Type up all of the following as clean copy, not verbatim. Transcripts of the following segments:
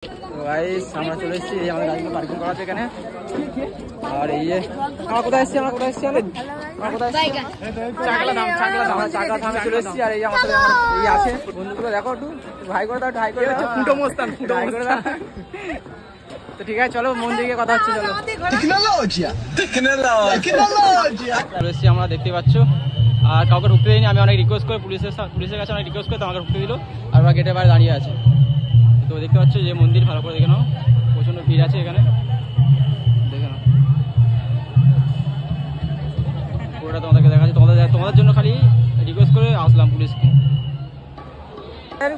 Guys আমরা চলে এসেছি, এই আমাদের গাড়িগুলো পার্কিং করা আছে এখানে। আর এই যে আমরা কোথায় এসেছি, আমরা কোথায় চাকলা থামে চলে এসেছি। আর এই আমার এই আছে বন্ধুগুলো, দেখো একটু ভাই করে দাও, ঢাই করে দাও, ফুটো মস্তান করে দাও। তো ঠিক আছে, চলো মন দিকে কথা হচ্ছে। চলো চলে এসেছি আমরা, দেখতে পাচ্ছ। আর কাউকে ঢুকতে দিইনি, আমি অনেক রিকোয়েস্ট করে পুলিশের কাছে অনেক রিকোয়েস্ট করে তো আমাকে ঢুকতে দিল। আর ওরা গেটের বাইরে দাঁড়িয়ে আছে। তো দেখতে পাচ্ছ যে মন্দির, ভালো করে দেখে নাও, প্রচণ্ড ভিড় আছে এখানে, দেখে নাও পুরোটা তোমাদেরকে দেখাচ্ছি। তোমাদের জন্য খালি রিকোয়েস্ট করে আসলাম পুলিশকে।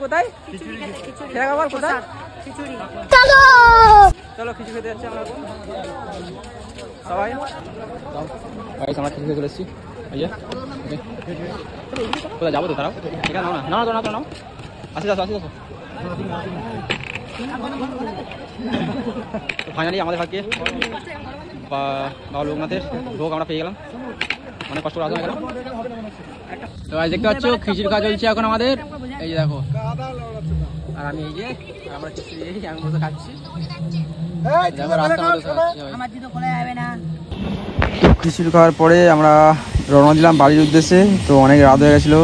কোথায় কোথায় চলো খিচুড়ি খেতে যাচ্ছি আমরা সবাই। আমরা খিচুড়ি খেতে চলে এসেছি। কোথায় যাবো তো তারাও, ঠিক আছে? নাও আসি আসো। ফাইনালি আমাদের ভাগ্যে বাবা লোকনাথের ভোগ আমরা পেয়ে গেলাম, অনেক কষ্ট করে আসা গেলাম। তো আজ দেখতে পাচ্ছ খিচুড়ি খাওয়া চলছে এখন আমাদের, এই যে দেখো। আর আমি এই যে আমরা খিচুড়ি আমি বসে খাচ্ছি। খিচুড়ি খাওয়ার পরে আমরা রওনা দিলাম বাড়ির উদ্দেশ্যে। তো অনেক রাত হয়ে গেছিলো।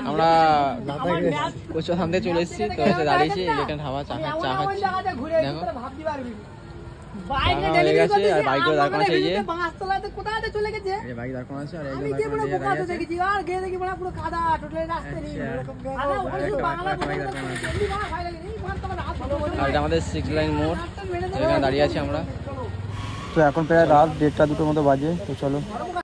আমরা কোচা থামতে চলে এসেছি। তো এসে দাঁড়িয়েছি এখানে, হাওয়া চা খাচ্ছি। দেখো হয়ে গেছে। আর বাইকগুলো দাঁড় করানো আছে, এই যে বাইক দাঁড় করানো আছে। আর এটা আমাদের 6 লাইন মোড়, এখানে দাঁড়িয়ে আছি আমরা। তো এখন প্রায় রাত 1:30-2টোর মতো বাজে। তো চলো